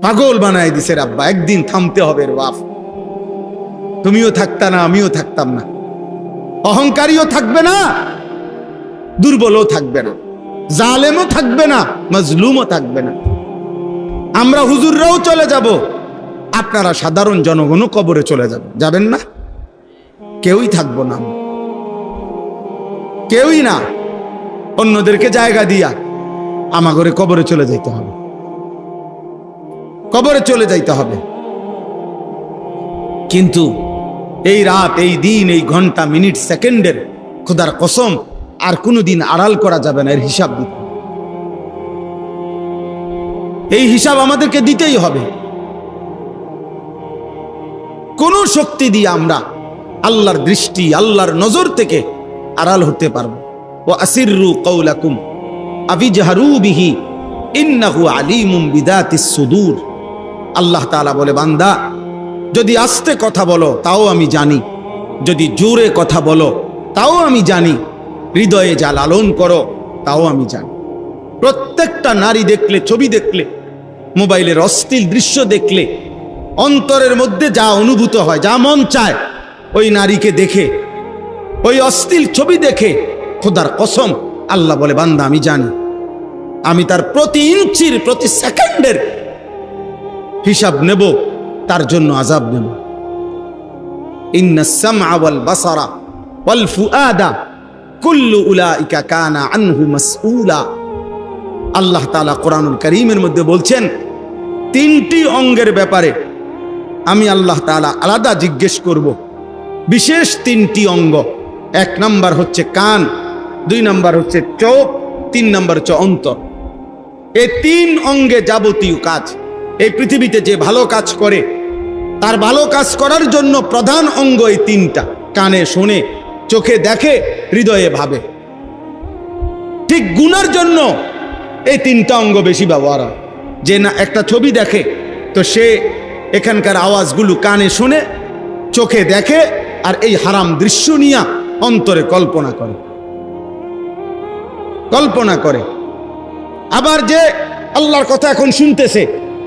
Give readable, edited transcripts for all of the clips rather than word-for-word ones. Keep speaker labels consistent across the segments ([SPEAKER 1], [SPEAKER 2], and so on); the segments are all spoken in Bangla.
[SPEAKER 1] পাগল বানায় দিছে আব্বা। একদিন থামতে হবে রে বাপ। তুমিও থাকতা না, আমিও থাকতাম না। অহংকারীও থাকবে না, দুর্বলও থাকবে না, জালেমও থাকবে না, মজলুমও থাকবে না। আমরা হুজুররাও চলে যাব, আপনারা সাধারণ জনগণও কবরে চলে যাবেন না? কেউই থাকবো না, কেউই না। অন্যদেরকে জায়গা দিয়া আমাগরে কবরে চলে যাইতে হবে, কবরে চলে যাইতে হবে। কিন্তু এই রাত, এই দিন, এই ঘন্টা, মিনিট, সেকেন্ডের খোদার কসম আর কোনোদিন আড়াল করা যাবে না। এর হিসাব দিতে, এই হিসাব আমাদেরকে দিতেই হবে। কোন শক্তি দিয়ে আমরা আল্লাহর দৃষ্টি, আল্লাহর নজর থেকে আড়াল হতে পারবো? ও আসিররু কওলাকুম আবিজহারু বিহি ইন্নাহু আলিমুম বিদাতিস সুদূর। আল্লাহ তাআলা বলে, বান্দা যদি আস্তে কথা বলো তাও আমি জানি, যদি জোরে কথা বলো তাও আমি জানি, হৃদয়ে যা লালন করো তাও আমি জানি। প্রত্যেকটা নারী দেখলে, ছবি দেখলে, মোবাইলের অশ্লীল দৃশ্য দেখলে অন্তরের মধ্যে যা অনুভূত হয়, যা মন চায়, ওই নারীকে দেখে, ওই অশ্লীল ছবি দেখে খোদার কসম আল্লাহ বলে, বান্দা আমি জানি, আমি তার প্রতি ইঞ্চির, প্রতি সেকেন্ডের হিসাব নেব, তার জন্য আযাব নেব। ইন্নাস সামআ ওয়াল বাসারা ওয়াল ফুআদা কুল্লু উলাইকা কানা আনহু মাসউলা। আল্লাহ তাআলা কোরআনুল কারীমের মধ্যে বলছেন, তিনটি অঙ্গের ব্যাপারে আমি আল্লাহ তাআলা আলাদা জিজ্ঞেস করব। বিশেষ তিনটি অঙ্গ। এক নাম্বার হচ্ছে কান, দুই নাম্বার হচ্ছে চোখ, তিন নাম্বার হচ্ছে অন্তর। এই তিন অঙ্গে যাবতীয় কাজ। এই পৃথিবীতে যে ভালো কাজ করে, তার ভালো কাজ করার জন্য প্রধান অঙ্গ এই তিনটা। কানে শোনে, চোখে দেখে, হৃদয়ে ভাবে। ঠিক গুনার জন্য এই তিনটা অঙ্গ বেশি ব্যবহার হয়। যে না একটা ছবি দেখে তো সে এখানকার আওয়াজগুলো কানে শুনে, চোখে দেখে, আর এই হারাম দৃশ্য নিয়ে অন্তরে কল্পনা করে, কল্পনা করে। আবার যে আল্লাহর কথা এখন শুনতেছে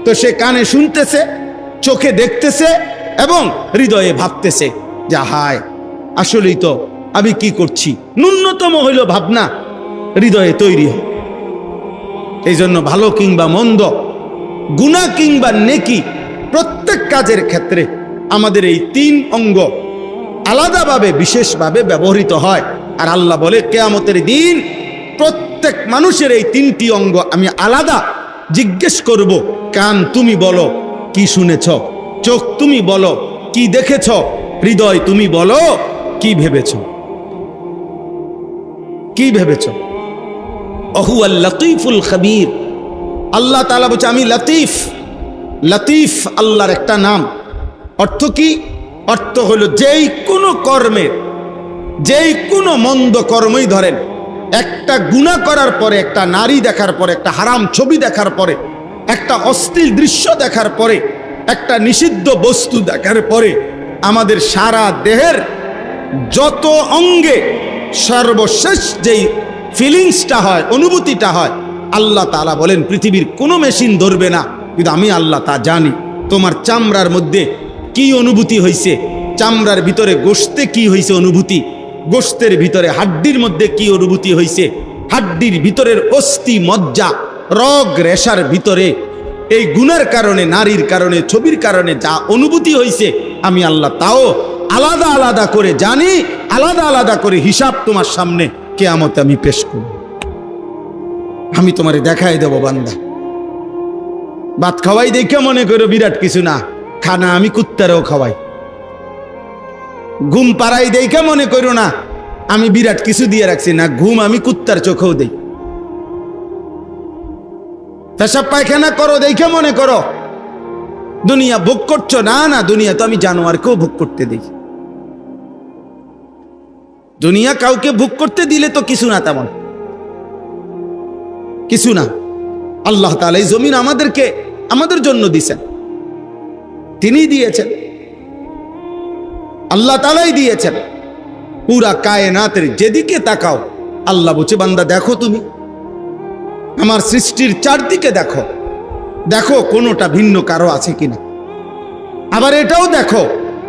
[SPEAKER 1] তো সে কানে শুনতেছে, চোখে দেখতেছে এবং হৃদয়ে ভাবতেছে যে হায়, আসলেই তো আমি কি করছি। ন্যূনতম হইল ভাবনা হৃদয়ে তৈরি হয়। এই জন্য ভালো কিংবা মন্দ, গুনাহ কিংবা নেকি, প্রত্যেক কাজের ক্ষেত্রে আমাদের এই তিন অঙ্গ আলাদাভাবে, বিশেষভাবে ব্যবহৃত হয়। আর আল্লাহ বলে, কিয়ামতের দিন প্রত্যেক মানুষের এই তিনটি অঙ্গ আমি আলাদা জিজ্ঞেস করব। কান তুমি বলো কি শুনেছ, চোখ তুমি বলো কি দেখেছ, হৃদয় তুমি বলো কি ভেবেছ, কি ভেবেছ। অহুয়াল লতীফুল খবীর। আল্লাহ তাআলা বলছে আমি লতীফ। লতীফ আল্লাহর একটা নাম। অর্থ কি? অর্থ হলো যেই কোনো কর্মের, যেই কোনো মন্দ কর্মই ধরেন, একটা গুনাহ করার পরে, একটা নারী দেখার পরে, একটা হারাম ছবি দেখার পরে, একটা অশ্লীল দৃশ্য দেখার পরে, একটা নিষিদ্ধ বস্তু দেখার পরে আমাদের সারা দেহের যত অঙ্গে সর্বশেষ যেই ফিলিংসটা হয়, অনুভূতিটা হয়, আল্লাহ তাআলা বলেন পৃথিবীর কোনো মেশিন ধরবে না, কিন্তু আমি আল্লাহ তা জানি। তোমার চামড়ার মধ্যে কি অনুভূতি হয়েছে, চামড়ার ভিতরে গোশতে কি হয়েছে অনুভূতি, গোশতের ভিতরে হাড্ডির মধ্যে কি অনুভূতি হয়েছে, হাড্ডির ভিতরের অস্থি মজ্জা রগ রেশার ভিতরে এই গুনার কারণে, নারীর কারণে, ছবির কারণে যা অনুভূতি হয়েছে আমি আল্লাহ তাও আলাদা আলাদা করে জানি। আলাদা আলাদা করে হিসাব তোমার সামনে কিয়ামতে আমি পেশ করব। আমি তোমারে দেখাই দেব বান্দা। ভাত খাওয়াই দেখে মনে করো বিরাট কিছু না, খানা আমি কুত্তারেও খাওয়াই। ঘুম পাড়াই দেখে মনে করো না আমি বিরাট কিছু দিয়ে রাখছি না, ঘুম আমি কুত্তার চোখেও দেই। পেশাব পায়খানা করো দেখে মনে করো দুনিয়া ভোগ করছো, না না, দুনিয়া তো আমি জানোয়ারকেও ভোগ করতে দেই। দুনিয়া কাউকে ভোগ করতে দিলে তো কিছু না, তেমন কিছু না। আল্লাহ তাআলা এই জমিন আমাদেরকে, আমাদের জন্য দিয়েছেন, তিনি দিয়েছেন, আল্লাহ তাআলাই দিয়েছেন। পুরা কায়নাতের যেদিকে তাকাও আল্লাহ বলছে, বান্দা দেখো, তুমি আমার সৃষ্টির চারদিকে দেখো, দেখো কোনোটা ভিন্ন কারো আছে কিনা। আবার এটাও দেখো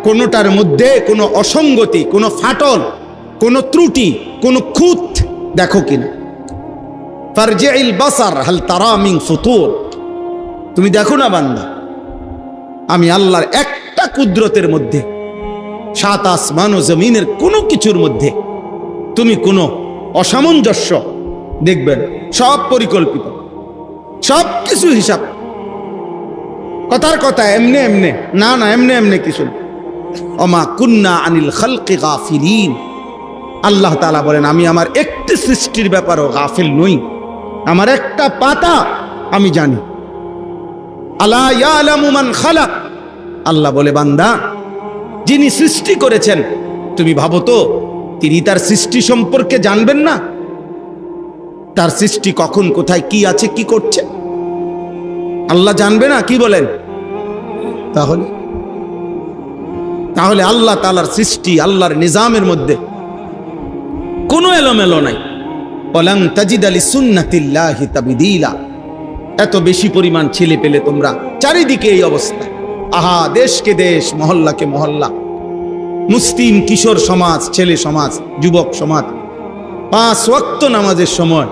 [SPEAKER 1] কোনোটার মধ্যে কোনো অসঙ্গতি, কোনো ফাটল, কোনো ত্রুটি, কোনো খুঁত দেখো কিনা। ফারজিল বাসার হাল তারা মিন ফুতুর। তুমি দেখো না বান্দা, আমি আল্লাহর একটা কুদরতের মধ্যে, সাত আসমান ও জমিনের কোনো কিছুর মধ্যে তুমি কোনো অসামঞ্জস্য দেখবেন। সব পরিকল্পিত, সব কিছু হিসাব। কথার কথা এমনে এমনে না, না এমনে এমনে কিছু না। ওমা কুন্না আনিল খালকি গাফিলিন। আল্লাহ তাআলা বলেন, আমি আমার একটি সৃষ্টির ব্যাপারেও গাফিল নই। আমার একটা পাতা আমি জানি। আলা ইয়ালামু মান খালাক। আল্লাহ বলে, বান্দা, যিনি সৃষ্টি করেছেন, তুমি ভাবো তো তিনি তার সৃষ্টি সম্পর্কে জানবেন না? তার সৃষ্টি কখন কোথায় কি আছে কি করছে আল্লাহ জানবে না? কি বলেন? তাহলে আল্লাহ তাআলার সৃষ্টি, আল্লাহর নিজামের মধ্যে কোনো এলোমেলো নাই। ওয়ালান তাজিদা লিসুন্নাতিল্লাহি তাবদীলা। এত বেশি পরিমাণ ছেলে পেলে তোমরা, চারিদিকে এই অবস্থা। আহা, দেশকে দেশ, মহল্লাকে মহল্লা, মুসলিম কিশোর সমাজ, ছেলে সমাজ, যুবক সমাজ 5 ওয়াক্ত নামাজের সময়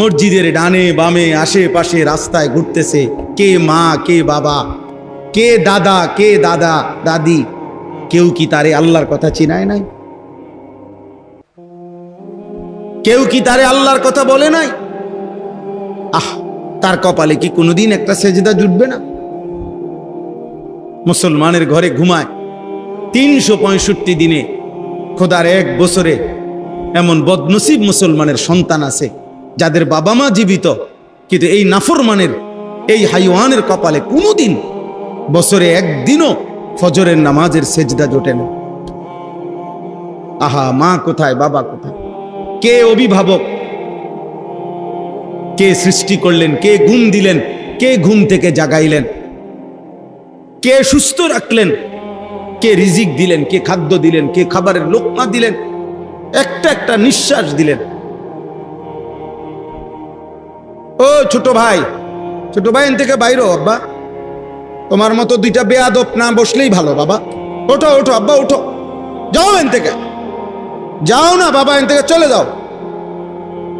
[SPEAKER 1] মসজিদের ডানে বামে আশেপাশে রাস্তায় ঘুরতেছে। কে মা, কে বাবা, কে দাদা, কে দাদা দাদি, কেউ কি তারে আল্লাহর কথা চিনায় নাই? কেউ কি তারে আল্লাহর কথা বলে নাই? তার কপালে কি কোনোদিন একটা সেজদা জুটবে না? মুসলমানের ঘরে ঘুমায় 365 দিনে, খোদার 1 বছরে এমন বদনসিব মুসলমানের সন্তান আছে যাদের বাবা মা জীবিত, কিন্তু এই নাফরমানের, এই হাইওয়ানের কপালে কোনোদিন বছরে একদিনও ফজরের নামাজের সেজদা জোটে না। আহা, মা কোথায়, বাবা কোথায়? কে অভিভাবক? কে সৃষ্টি করলেন? কে ঘুম দিলেন? কে ঘুম থেকে জাগাইলেন? কে সুস্থ রাখলেন? কে রিজিক দিলেন? কে খাদ্য দিলেন? কে খাবারের লোকমা দিলেন? একটা একটা নিঃশ্বাস দিলেন। ও ছোট ভাই, ছোট ভাই, এন থেকে বাইরো। আব্বা, তোমার মতো 2টা বেয়াদব না বসলেই ভালো। বাবা ওঠো, ওঠো আব্বা, ওঠো, যাও এন থেকে, যাও না বাবা, এন থেকে চলে যাও,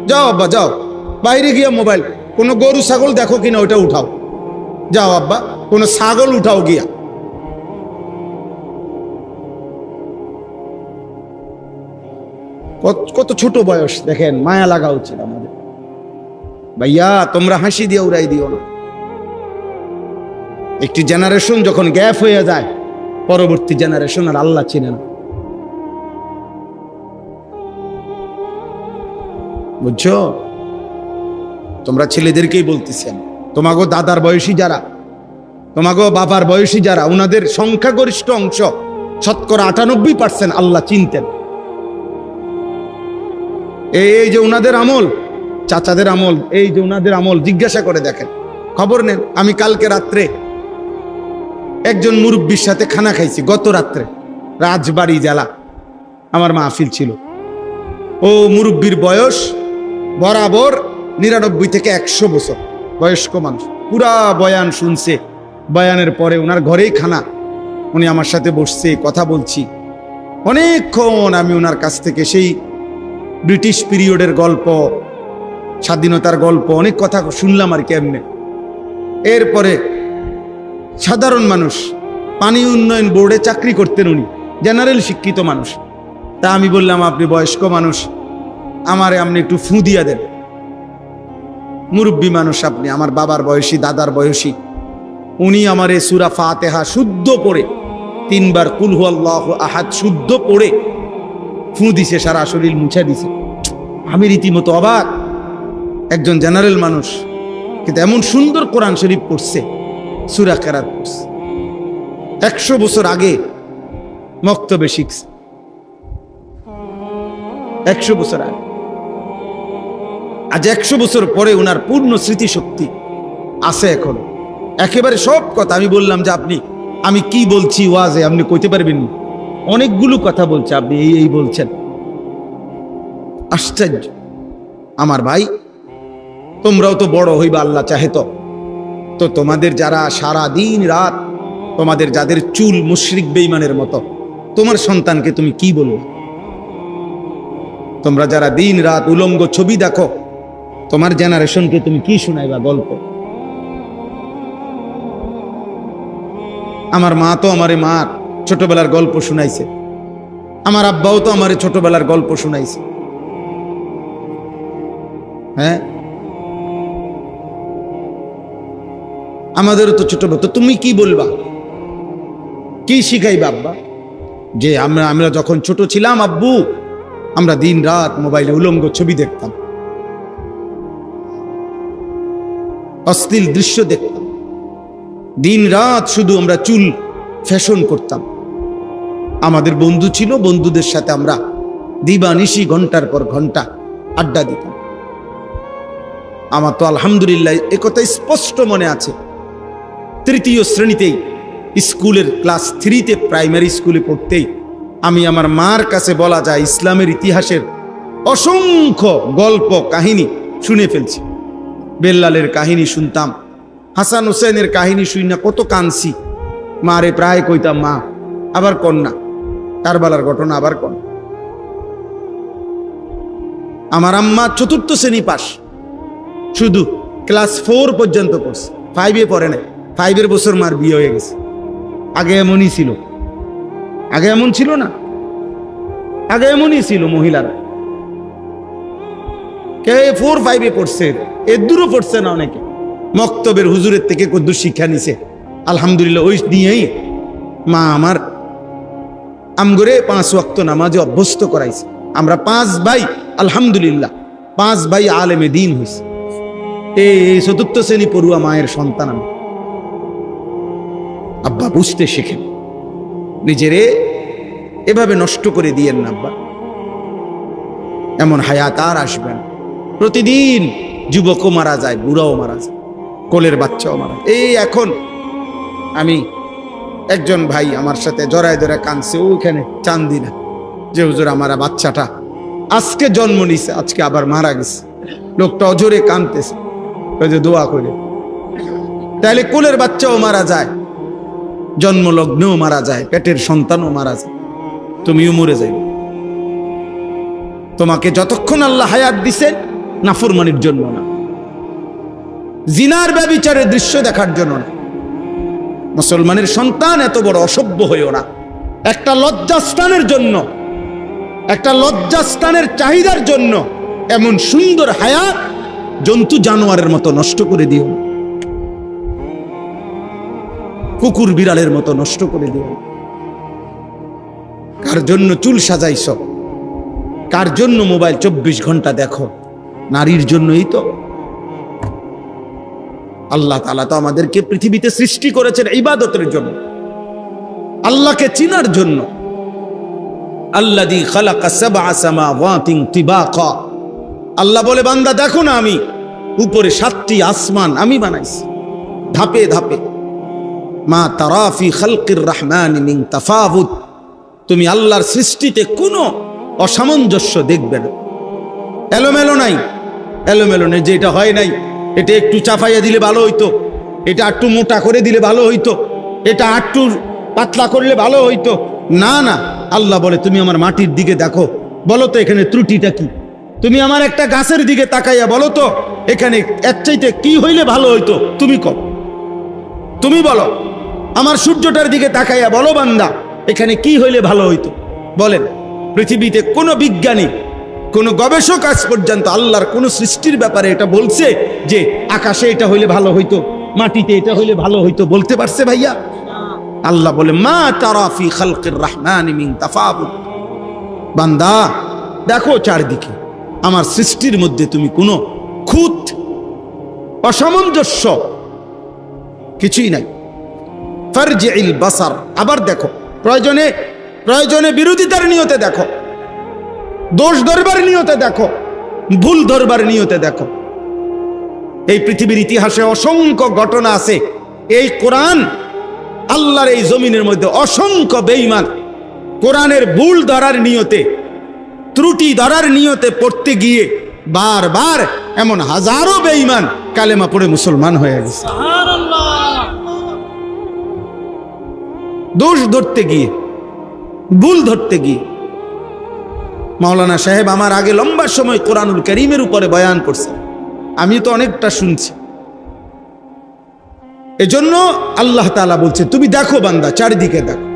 [SPEAKER 1] যাও আব্বা যাও। বাইরে গিয়া মোবাইল, কোনো গরু ছাগল দেখো কিনা ওইটা উঠাও, যাও আব্বা, কোনো ছাগল উঠাও গিয়া। কত ছোট বয়স দেখেন, মায়া লাগা উচিত আমাদের। ভাইয়া, তোমরা হাসি দিয়ে উড়াই দিও না। একটি জেনারেশন যখন গ্যাপ হয়ে যায়, পরবর্তী জেনারেশন আর আল্লাহ চিনে না। বুঝছো? তোমরা ছেলেদেরকেই বলতেছেন, তোমাগো দাদার বয়সী যারা, তোমাগো বাবার বয়সী যারা, উনাদের সংখ্যাগরিষ্ঠ অংশ, শতকরা 98% আল্লাহ চিনতেন। এই যে উনাদের আমল, চাচাদের আমল, এই যে উনাদের আমল, জিজ্ঞাসা করে দেখেন, খবর নেন। আমি কালকে রাত্রে একজন মুরব্বীর সাথে খানা খাইছি, গত রাত্রে, রাজবাড়ী জেলা, আমার মাহফিল ছিল। ও মুরব্বীর বয়স বরাবর 99 থেকে 100 বছর, বয়স্ক মানুষ, পুরা বয়ান শুনছে। বয়ানের পরে ওনার ঘরেই খানা, উনি আমার সাথে বসছে, কথা বলছি অনেকক্ষণ। আমি ওনার কাছ থেকে সেই ব্রিটিশ পিরিয়ডের গল্প, স্বাধীনতার গল্প, অনেক কথা শুনলাম আর কেমনে। এরপরে সাধারণ মানুষ, পানি উন্নয়ন বোর্ডে চাকরি করতেন উনি, জেনারেল শিক্ষিত মানুষ। তা আমি বললাম, আপনি বয়স্ক মানুষ, আমারে আপনি একটু ফু দিয়া দেন। মুরব্বী মানুষ আপনি, আমার বাবার বয়সী, দাদার বয়সী। উনি আমারে সূরা ফাতিহা শুদ্ধ পড়ে 3 বার কুল হুয়াল্লাহু আহাদ শুদ্ধ পড়ে ফু দিছে, সারা শরীর মুছে দিছে। আমি রীতিমতো অবাক। একজন জেনারেল মানুষ, কিন্তু এমন সুন্দর কোরআন শরীফ পড়ছে, সূরা কেরাত পড়ছে। 100 বছর আগে মক্তবে শিখছে, 100 বছর আগে। আজ 100 বছর পরে ওনার পূর্ণ স্মৃতিশক্তি আছে এখন, একেবারে সব কথা। আমি বললাম যে আপনি, আমি কি বলছি ওয়াজে আপনি কইতে পারবেন? অনেকগুলো কথা বলছে, আপনি এই বলছেন। আশ্চর্য। আমার ভাই, তোমরাও তো বড় হইবা আল্লাহ চাহে তো, তো তোমাদের যারা সারা দিন রাত, তোমাদের যাদের চুল মুশরিক বেঈমানের মতো, তোমার সন্তানকে তুমি কি বলবে? তোমরা যারা দিন রাত উলঙ্গ ছবি দেখো, তোমার জেনারেশনকে তুমি কি শোনাইবা গল্প? আমার মা তো আমারে মার ছোটবেলার গল্প শুনাইছে, আমার আব্বাও তো আমারে ছোটবেলার গল্প শুনাইছে। হ্যাঁ, আমাদেরও তো ছোটবেলা। তো তুমি কি বলবা, কি শিখাইবা আব্বা? যে আমরা যখন ছোট ছিলাম আব্বু, আমরা দিন রাত মোবাইলে উলঙ্গ ছবি দেখতাম, অশ্লীল দৃশ্য দেখতাম, দিন রাত শুধু আমরা চুল ফ্যাশন করতাম। আমাদের বন্ধু ছিল, বন্ধুদের সাথে আমরা দিবানিশি ঘন্টার পর ঘন্টা আড্ডা দিতাম। আমার তো আলহামদুলিল্লাহ একথা স্পষ্ট মনে আছে, তৃতীয় শ্রেণীতেই, স্কুলের ক্লাস 3-তে প্রাইমারি স্কুলে পড়তেই আমি আমার মার কাছে বলা যায় ইসলামের ইতিহাসের অসংখ্য গল্প কাহিনী শুনে ফেলছি। বেল্লালের কাহিনী শুনতাম, হাসান হোসেনের কাহিনী শুনি না কত কাঁদছি। মারে প্রায় কইতাম, মা আবার কন্যা, কারবালার ঘটনা আবার কন। আমার আম্মা 4র্থ শ্রেণী পাস, শুধু ক্লাস 4 পর্যন্ত পড়ছে, 5-এ পড়ে নাই। 5-এর বছর মার বিয়ে হয়ে গেছে। আগে এমনই ছিল, আগে এমন ছিল না, আগে এমনই ছিল মহিলারা। কে 4-5-এ পড়ছে, এর দূরও পড়ছে না অনেকে। মক্তবের হুজুরের থেকে কদ্দু শিক্ষা নিছে আলহামদুলিল্লাহ, ওই নিয়েই মা আমার আমগরে 5 ওয়াক্ত নামাজে অভ্যস্ত করাইছে। আমরা 5 ভাই, আলহামদুলিল্লাহ 5 ভাই আলেমে দ্বীন হইছে। এই 4র্থ শ্রেণী পড়ুয়া মায়ের সন্তান আমি। আব্বা বুঝতে শেখেন, নিজেরে এভাবে নষ্ট করে দিয়েন না আব্বা, এমন হায়াত আর আসবে না। প্রতিদিন যুবকও মারা যায়, বুড়াও মারা যায়, কোলের বাচ্চাও মারা যায়। এই এখন আমি একজন ভাই আমার সাথে জড়ায় ধরে কাঁদছে ওইখানে চান্দিনা, যে হুজুর আমার বাচ্চাটা আজকে জন্ম নিছে, আজকে আবার মারা গেছে। লোকটা অজরে কাঁদতেছে, ওই যে দোয়া করে। তাহলে কোলের বাচ্চাও মারা যায়, জন্মলগ্নেও মারা যায়, পেটের সন্তানও মারা যায়, তুমিও মরে যাইবে। তোমাকে যতক্ষণ আল্লাহ হায়াত দিছে নাফরমানির জন্য না, জিনার ব্যভিচারের দৃশ্য দেখার জন্য না। মুসলমানের সন্তান এত বড় অসভ্য হইও না। একটা লজ্জাস্থানের জন্য, একটা লজ্জাস্থানের চাহিদার জন্য এমন সুন্দর হায়াত জন্তু জানোয়ারের মতো নষ্ট করে দিও, কুকুর বিড়ালের মতো নষ্ট করে দিও। কার জন্য চুল সাজাইছ, কার জন্য মোবাইল 24 ঘন্টা দেখো? নারীর জন্যই তো। আল্লাহ তাআলা তো আমাদেরকে পৃথিবীতে সৃষ্টি করেছেন ইবাদতের জন্য, আল্লাহকে চিনার জন্য। আল্লাযী খালাকা সাবআ সামাওয়াতিন তিবাকা, আল্লাহ বলে বান্দা দেখো না, আমি উপরে 7টি আসমান আমি বানাইছি ধাপে ধাপে। মা তারা ফি খালকির রহমানি মিন তাফাউত, তুমি আল্লাহর সৃষ্টিতে কোনো অসামঞ্জস্য দেখবে না। এলোমেলো নাই, এলোমেলো নেই যে এটা হয় নাই, এটা একটু চাপাইয়া দিলে ভালো হইতো, এটা একটু মোটা করে দিলে ভালো হইতো, এটা একটু পাতলা করলে ভালো হইতো। না না, আল্লাহ বলে তুমি আমার মাটির দিকে দেখো, বলো তো এখানে ত্রুটিটা কি? তুমি আমার একটা গাছের দিকে তাকাইয়া বলো তো এখানে এর চাইতে কি হইলে ভালো হইতো, তুমি কও, তুমি বলো। আমার সূর্যটার দিকে তাকাইয়া বলো বান্দা এখানে কি হইলে ভালো হইতো, বলেন। পৃথিবীতে কোনো বিজ্ঞানী, কোন গবেষক আজ পর্যন্ত আল্লাহর কোন সৃষ্টির ব্যাপারে এটা বলছে যে আকাশে এটা হইলে ভালো হইতো, মাটিতে এটা হইলে ভালো হইতো, বলতে পারছে ভাইয়া? আল্লাহ বলে মা তারা ফি খালকির রহমানি মিন তাফাউত, বান্দা দেখো চারদিকে আমার সৃষ্টির মধ্যে তুমি কোনো খুঁত অসামঞ্জস্য কিছুই নাই। ফারজিল বাসার, আবার দেখো, প্রয়োজনে প্রয়োজনে বিরোধিতার নিয়তে দেখো, দোষ ধরবার নিয়তে দেখো, ভুল ধরবার নিয়তে দেখো। এই পৃথিবীর ইতিহাসে অসংখ্য ঘটনা আছে। এই কোরআন আল্লাহর এই জমিনের মধ্যে অসংখ্য বেঈমান কোরআনের ভুল ধরার নিয়তে, ত্রুটি ধরার নিয়তে পড়তে গিয়ে বারবার এমন হাজারো বেঈমান কালেমা পড়ে মুসলমান হয়ে গেছে। সুবহানাল্লাহ। দোষ ধরতে গিয়ে, ভুল ধরতে গিয়ে। মাওলানা সাহেব আমার আগে লম্বা সময় কোরআনুল কারীমের উপরে বয়ান করছে, আমি তো অনেকটা শুনছি। এজন্য আল্লাহ তাআলা বলছে তুমি দেখো বান্দা, চারিদিকে দেখো।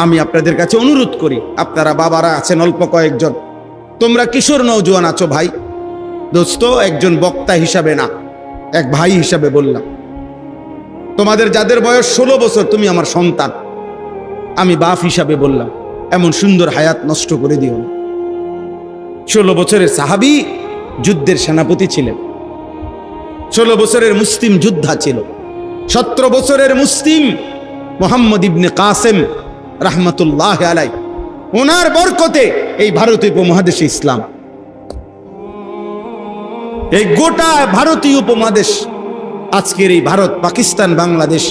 [SPEAKER 1] আমি আপনাদের কাছে অনুরোধ করি, আপনারা বাবারা আছেন অল্প কয়েকজন, তোমরা কিশোর নওজোয়ান আছো ভাই, দোস্ত, একজন বক্তা হিসাবে না, এক ভাই হিসাবে বললাম, তোমাদের যাদের বয়স 16 বছর, তুমি আমার সন্তান, আমি বাপ হিসাবে বললাম, এমন সুন্দর হায়াত নষ্ট করে দিও না। 16 বছরের সাহাবী যুদ্ধের সেনাপতি ছিলেন, 16 বছরের মুসলিম যোদ্ধা ছিল, 17 বছরের মুসলিম মুহাম্মদ ইবনে কাসেম রাহমাতুল্লাহ আলাই, ওনার বরকতে এই ভারতীয় উপমহাদেশে ইসলাম, এই গোটা ভারতীয় উপমহাদেশ, আজকের এই ভারত, পাকিস্তান, বাংলাদেশ,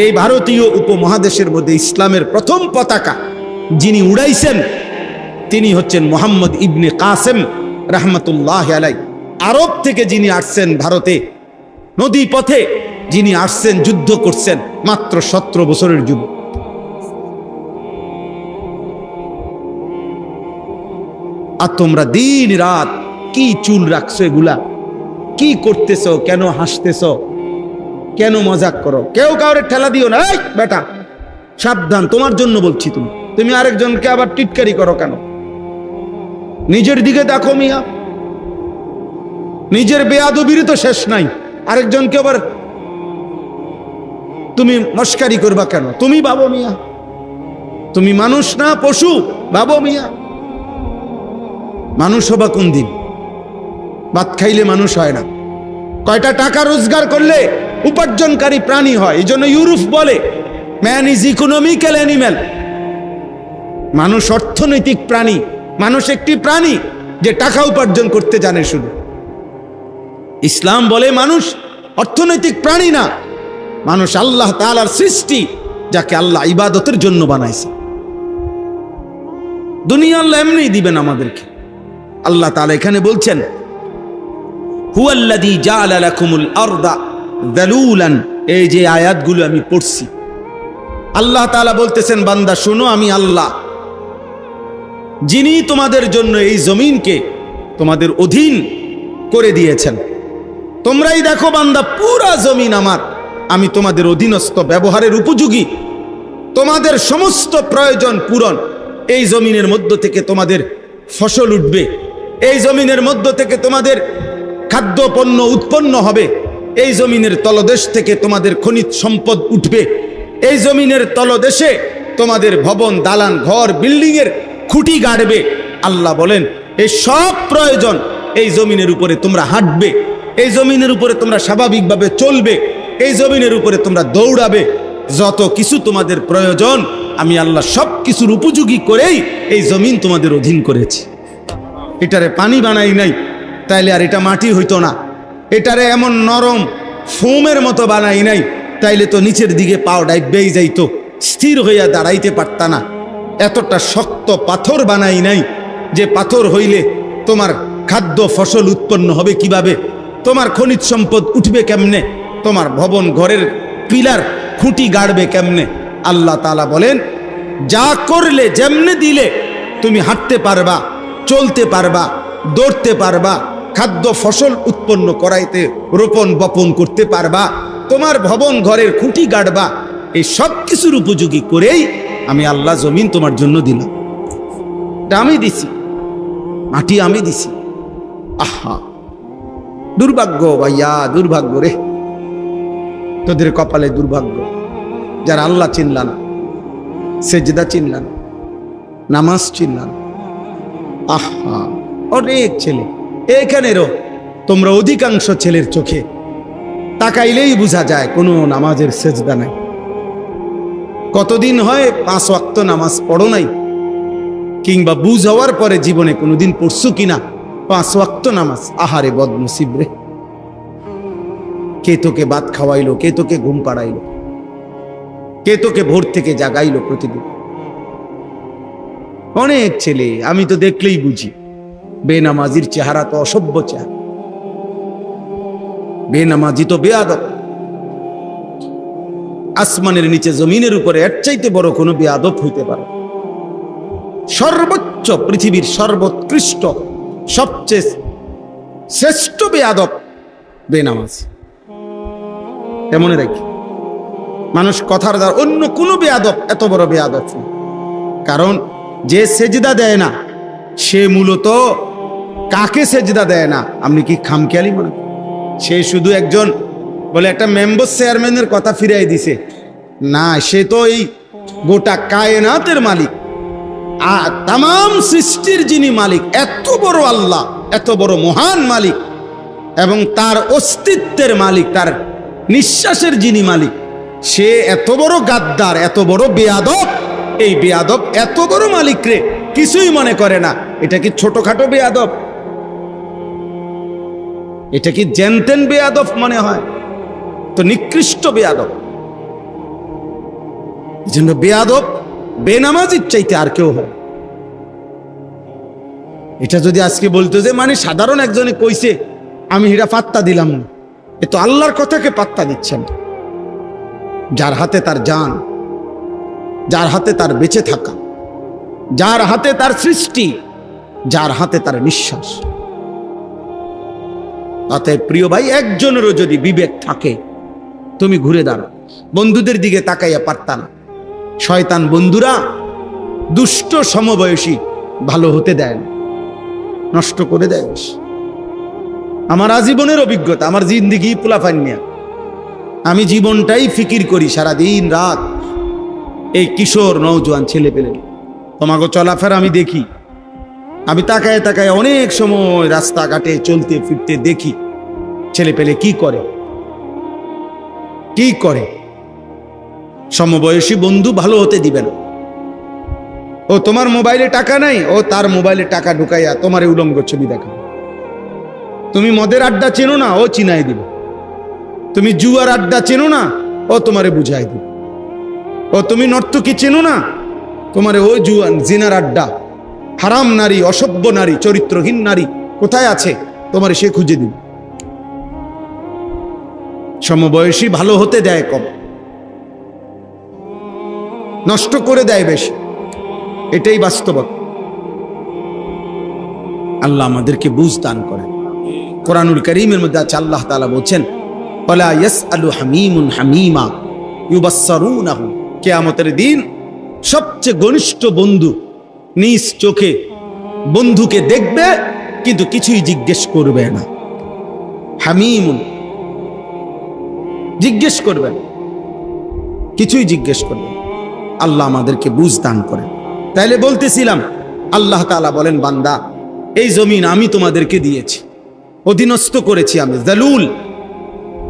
[SPEAKER 1] এই ভারতীয় উপমহাদেশের মধ্যে ইসলামের প্রথম পতাকা যিনি উড়াইছেন তিনি হচ্ছেন মুহাম্মদ ইবনে কাসেম রাহমাতুল্লাহ আলাই। আরব থেকে যিনি আসছেন ভারতে, নদী পথে যিনি আসছেন, যুদ্ধ করছেন, মাত্র 17 বছরের যুবক। আর তোমরা দিন রাত কি চুল রাখছো, এগুলা কি করতেছো, কেন হাসতেছো, কেন মজাক করো? কেউ কাউরে ঠেলা দিও না, এই বেটা সাবধান, তোমার জন্য বলছি। তুমি আরেকজনকে আবার টিটকারি করো কেন? নিজের দিকে দেখো মিয়া, নিজের বেয়াদবির তো শেষ নাই, আরেকজনকে আবার তুমি মস্কারি করবা কেন? তুমি ভাবো মিয়া, তুমি মানুষ না পশু? ভাবো মিয়া, মানুষ হবা কোন দিন? ভাত খাইলে মানুষ হয় না, কয়টা টাকা রোজগার করলে উপার্জনকারী প্রাণী হয়। এই জন্য ইউরোপ বলে ম্যান ইজ ইকোনমিক্যাল অ্যানিম্যাল, মানুষ অর্থনৈতিক প্রাণী। মানুষ একটি প্রাণী যে টাকা উপার্জন করতে জানে শুধু। ইসলাম বলে মানুষ অর্থনৈতিক প্রাণী না, মানুষ আল্লাহ তাআলার সৃষ্টি, যাকে আল্লাহ ইবাদতের জন্য বানাইছে। দুনিয়া আল্লাহ এমনিই দিবেন আমাদেরকে। আল্লাহ তাআলা এখানে বলছেন হুয়াল্লাযী জাআলা লাকুমুল আরদা যালুলান, এই যে আয়াতগুলো আমি পড়ছি, আল্লাহ তাআলা বলতেছেন বান্দা শোনো, আমি আল্লাহ যিনি তোমাদের জন্য এই জমিনকে তোমাদের অধীন করে দিয়েছেন। তোমরাই দেখো বান্দা, পুরা জমিন আমার, আমি তোমাদের অধীনস্থ, ব্যবহারের উপযোগী, তোমাদের সমস্ত প্রয়োজন পূরণ। এই জমিনের মধ্য থেকে তোমাদের ফসল উঠবে, এই জমিনের মধ্য থেকে তোমাদের খাদ্য পণ্য উৎপন্ন হবে, এই জমিনের তলদেশ থেকে তোমাদের খনিজ সম্পদ উঠবে, এই জমিনের তলদেশে তোমাদের ভবন, দালান, ঘর, বিল্ডিং এর খুঁটি গাড়বে। আল্লাহ বলেন এই সব প্রয়োজন, এই জমিনের উপরে তোমরা হাঁটবে, এই জমিনের উপরে তোমরা স্বাভাবিকভাবে চলবে, এই জমিনের উপরে তোমরা দৌড়াবে। যত কিছু তোমাদের প্রয়োজন আমি আল্লাহ সব কিছুর উপযোগী করেই এই জমিন তোমাদের অধীন করেছি। এটারে পানি বানাই নাই, তাইলে আর এটা মাটি হইতো না। এটারে এমন নরম ফোমের মতো বানাই নাই, তাইলে তো নিচের দিকে পাও ডাইবেই যাইতো, স্থির হইয়া দাঁড়াইতে পারতা না। এতটা শক্ত পাথর বানাই নাই যে পাথর হইলে তোমার খাদ্য ফসল উৎপন্ন হবে কিভাবে, তোমার খনিজ সম্পদ উঠবে কেমনে, তোমার ভবন ঘরের পিলার খুঁটি গাড়বে কেমনে। আল্লাহ তাআলা বলেন যা করলে, যেমনে দিলে তুমি হাঁটতে পারবা, চলতে পারবা, দৌড়তে পারবা, খাদ্য ফসল উৎপন্ন করাইতে রোপণ বপন করতে পারবা, তোমার ভবন ঘরের খুঁটি গাড়বা, এই সব কিছুর উপযোগী করেই আমি আল্লাহ জমিন তোমার জন্য দিলাম। আমি দিছি, মাটি আমি দিছি। আহা দুর্ভাগ্য ভাইয়া, দুর্ভাগ্য রে, তোদের কপালে দুর্ভাগ্য যারা আল্লাহ চিনলা না, সেজদা চিনলা না, নামাজ চিনলা না। আহা অনেক ছেলে এখানেরও, তোমরা অধিকাংশ ছেলের চোখে তাকাইলেই বোঝা যায় কোনো নামাজের সেজদা নাই। কতদিন হয় 5 ওয়াক্ত নামাজ পড়ো নাই, কিংবা বুঝ হওয়ার পরে জীবনে কোনোদিন পড়ছো কিনা 5 ওয়াক্ত নামাজ। আহারে বদনসিব রে, কে তোকে ভাত খাওয়াইলো, কে তোকে ঘুম পাড়াইলো, কে তোকে ভোর থেকে জাগাইলো প্রতিদিন। অনেক ছেলে আমি তো দেখলেই বুঝি, বেনামাজির চেহারা তো অসভ্য চেহারা, বেনামাজি তো বেয়াদব। আসমানের নিচে জমিনের উপরে এর চাইতে বড় কোনো বেয়াদব হইতে পারে? সর্বোচ্চ, পৃথিবীর সর্বোৎকৃষ্ট, সবচেয়ে শ্রেষ্ঠ বেয়াদব বেনামাজ। এমনই রাখি, মানুষ কথার দ্বারা অন্য কোনো বেয়াদব এত বড় বেয়াদব না। কারণ যে সেজদা দেয় না সে মূলত কাকে সেজদা দেয় না আপনি কি খামখেয়ালি মনে করেন? সে শুধু একজন বলে একটা মেম্বার চেয়ারম্যানের কথা ফিরাই দিছে না, সে তো এই গোটা কায়নাতের মালিক, আর তাম সৃষ্টির যিনি মালিক, এত বড় আল্লাহ, এত বড় মহান মালিক, এবং তার অস্তিত্বের মালিক, তার নিঃশ্বাসের যিনি মালিক, সে এত বড় গাদ্দার, এত বড় বেয়াদব। এই বেয়াদব এত বড় মালিক রে কিছুই মনে করে না। এটা কি ছোটখাটো বেয়াদব? এটা কি জেনতেন বেয়াদব মনে হয়? তো নিকৃষ্ট বেয়াদব। এই জন্য বেয়াদব বেনামাজির চাইতে আর কেউ হয়। এটা যদি আজকে বলতো যে মানে সাধারণ একজনে কইছে আমি এটা পাত্তা দিলাম না, এ তো আল্লাহর কথাকে পাত্তা দিচ্ছেন। যার হাতে তার জান, যার হাতে তার বেঁচে থাকা, যার হাতে তার সৃষ্টি, যার হাতে তার নিঃশ্বাস। অতএব প্রিয় ভাই, একজনেরও যদি বিবেক থাকে তুমি ঘুরে দাঁড়াও। বন্ধুদের দিকে তাকাইয়া পারতা না। শয়তান বন্ধুরা দুষ্ট সমবয়সী ভালো হতে দেয় না, নষ্ট করে দেয় বেশি। আমার আজীবনের অভিজ্ঞতা, আমার জিন্দিগি পোলাফান নিয়ে আমি জীবনটাই ফিকির করি সারা দিন রাত। এই কিশোর নওজোয়ান ছেলে পেলে তোমাকে চলাফেরা আমি দেখি, আমি তাকায় তাকায় অনেক সময় রাস্তাঘাটে চলতে ফিরতে দেখি ছেলে পেলে কি করে, কি করে। সমবয়সী বন্ধু ভালো হতে দিবে না। ও তোমার মোবাইলে টাকা নাই, ও তার মোবাইলে টাকা ঢুকাইয়া তোমার উলঙ্গ ছবি দেখা। তুমি মদের আড্ডা চেনো না, ও চিনাই দিবে। তুমি জুয়ার আড্ডা চেনো না, ও তোমারে বুঝাই দিবে। ও তুমি নর্তকী চেনো না, তোমারে ও জুয়ান জিনার আড্ডা, হারাম নারী, অসভ্য নারী, চরিত্রহীন নারী কোথায় আছে তোমারে সে খুঁজে দিবে। সমবয়সী ভালো হতে দেয় কম, নষ্ট করে দেয় বেশি। এটাই বাস্তবতা। আল্লাহ আমাদেরকে বুঝ দান করেন। কোরআনুল কারীমের মধ্যে আছে, আল্লাহ তাআলা বলছেন ওয়ালা ইয়াসআলু হামীমুন হামীমা ইউবাসসারুনাহু। কিয়ামতের দিন সবচেয়ে ঘনিষ্ঠ বন্ধু নিজ চোখে বন্ধুকে দেখবে কিন্তু কিছুই জিজ্ঞেস করবে না। হামীমুন জিজ্ঞেস করবেন, কিছুই জিজ্ঞেস করবেন। আল্লাহ আমাদেরকে বুঝ দান করেন। তাইলে বলতেছিলাম, আল্লাহ তাআলা বলেন বান্দা এই জমিন আমি তোমাদেরকে দিয়েছি, অধীনস্থ করেছি, আমি জালুল,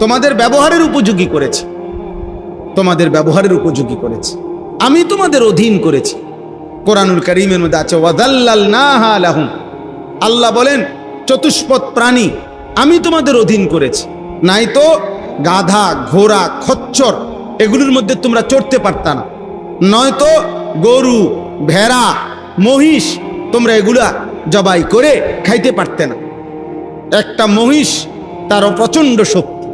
[SPEAKER 1] তোমাদের ব্যবহারের উপযোগী করেছি, তোমাদের ব্যবহারের উপযোগী করেছি, আমি তোমাদের অধীন করেছি। কোরআনুল কারীমের মধ্যে আছে ওয়াযাল্লালনাহা লাহুম। আল্লাহ বলেন চতুষ্পদ প্রাণী আমি তোমাদের অধীন করেছি। নাই তো গাধা, ঘোড়া, খচ্চর এগুলোর মধ্যে তোমরা চড়তে পারতা না, নয়তো গরু, ভেড়া, মহিষ তোমরা এগুলা জবাই করে খাইতে পারতে না। একটা মহিষ তার প্রচন্ড শক্তি,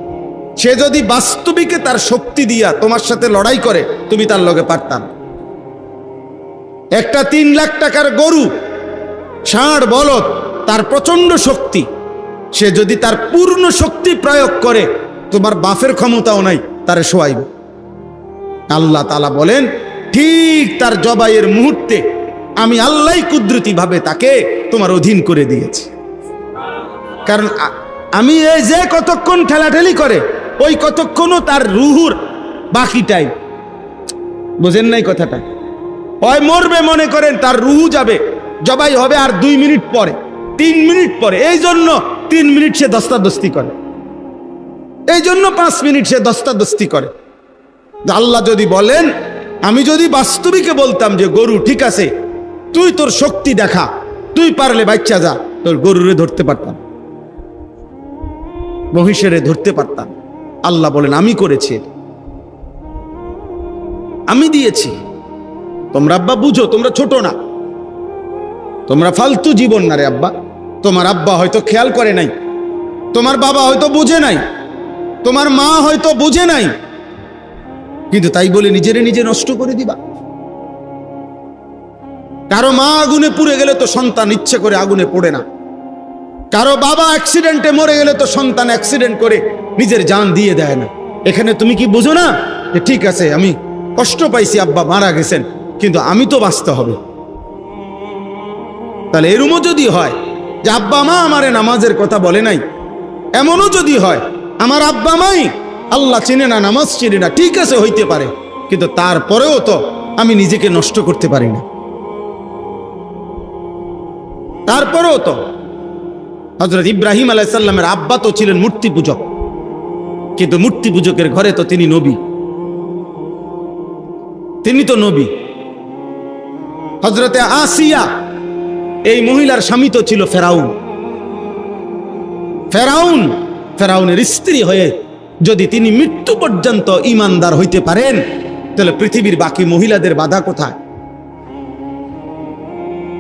[SPEAKER 1] সে যদি বাস্তবিকে তার শক্তি দিয়া তোমার সাথে লড়াই করে তুমি তার লগে পারতা না। একটা 3 লাখ টাকার গরু, ষাঁড়, বলদ, তার প্রচন্ড শক্তি, সে যদি তার পূর্ণ শক্তি প্রয়োগ করে তোমার বাফের ক্ষমতাও নাই তারে শোয়াইব। আল্লাহ তাআলা বলেন ঠিক তার জবাইয়ের মুহূর্তে আমি আল্লাহ কুদরতি ভাবে তাকে তোমার অধীন করে দিয়েছি। কারণ আমি এই যে কতক্ষণ ঠেলাঠেলি করে ওই কতক্ষণও তার রুহুর বাকি টাইম, বুঝেন নাই কথাটা? ওই মরবে মনে করেন, তার রুহু যাবে, জবাই হবে আর 2 মিনিট পরে, 3 মিনিট পরে। এই জন্য 3 মিনিট সে দস্তাদস্তি করে, এই জন্য 5 মিনিট সে দস্তাদস্তি করে। আল্লাহ যদি বলেন, আমি যদি বাস্তবিকে বলতাম যে গরু ঠিক আছে তুই তোর শক্তি দেখা, তুই পারলে বাচ্চা যা, তোর গরুরে ধরতে পারতাম, মহিষেরে ধরতে পারতাম। আল্লাহ বলেন আমি করেছি, আমি দিয়েছি। তোমরা আব্বা বুঝো, তোমরা ছোট না, তোমরা ফালতু জীবন না রে আব্বা। তোমার আব্বা হয়তো খেয়াল করে নাই, তোমার বাবা হয়তো বুঝে নাই, তোমার মা হয়তো বুঝে নাই, কিন্তু তাই বলে নিজেরে নিজে নষ্ট করে দিবা। কারো মা আগুনে পুড়ে গেলে তো সন্তান ইচ্ছে করে আগুনে পড়ে না। কারো বাবা অ্যাক্সিডেন্টে মরে গেলে তো সন্তান অ্যাক্সিডেন্ট করে নিজের জান দিয়ে দেয় না। এখানে তুমি কি বুঝো না যে ঠিক আছে আমি কষ্ট পাইছি, আব্বা মারা গেছেন, কিন্তু আমি তো বাঁচতে হবে। তাহলে এরমও যদি হয় যে আব্বা মা আমারে নামাজের কথা বলে নাই, এমনও যদি হয় আমার আব্বা মাই আল্লাহ চিনে না, নামাজ চিনে না, ঠিক আছে হইতে পারে, কিন্তু তারপরেও তো আমি নিজেকে নষ্ট করতে পারি না। তারপরেও তো হযরত ইব্রাহিম আলাইহিস সালামের আব্বা তো ছিলেন মূর্তি পূজক, কিন্তু মূর্তি পূজকের ঘরে তো তিনি নবী, তিনি তো নবী। হযরতে আসিয়া এই মহিলার স্বামী তো ছিল ফেরাউন। ফেরাউনের স্ত্রী হয়ে যদি তিনি মৃত্যু পর্যন্ত ঈমানদার হইতে পারেন, তাহলে পৃথিবীর বাকি মহিলাদের বাধা কোথায়?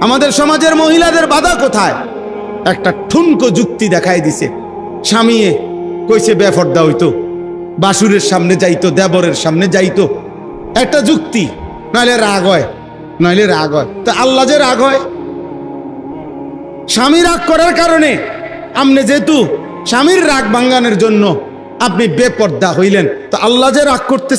[SPEAKER 1] আমাদের সমাজের মহিলাদের বাধা কোথায়? একটা ঠুনকো যুক্তি দেখায় দিছে। স্বামী কইছে বেফর্দা হইতো, বাসুরের সামনে যাইতো, দেবরের সামনে যাইতো, একটা যুক্তি। নইলে রাগ হয়, নইলে রাগ হয়। তো আল্লাহ যে রাগ হয়, স্বামী রাগ করার কারণে আপনি যেহেতু স্বামীর রাগ ভাঙানোর জন্য আপনি বেপর্দা হইলেন, তো আল্লাহ যে রাগ করতে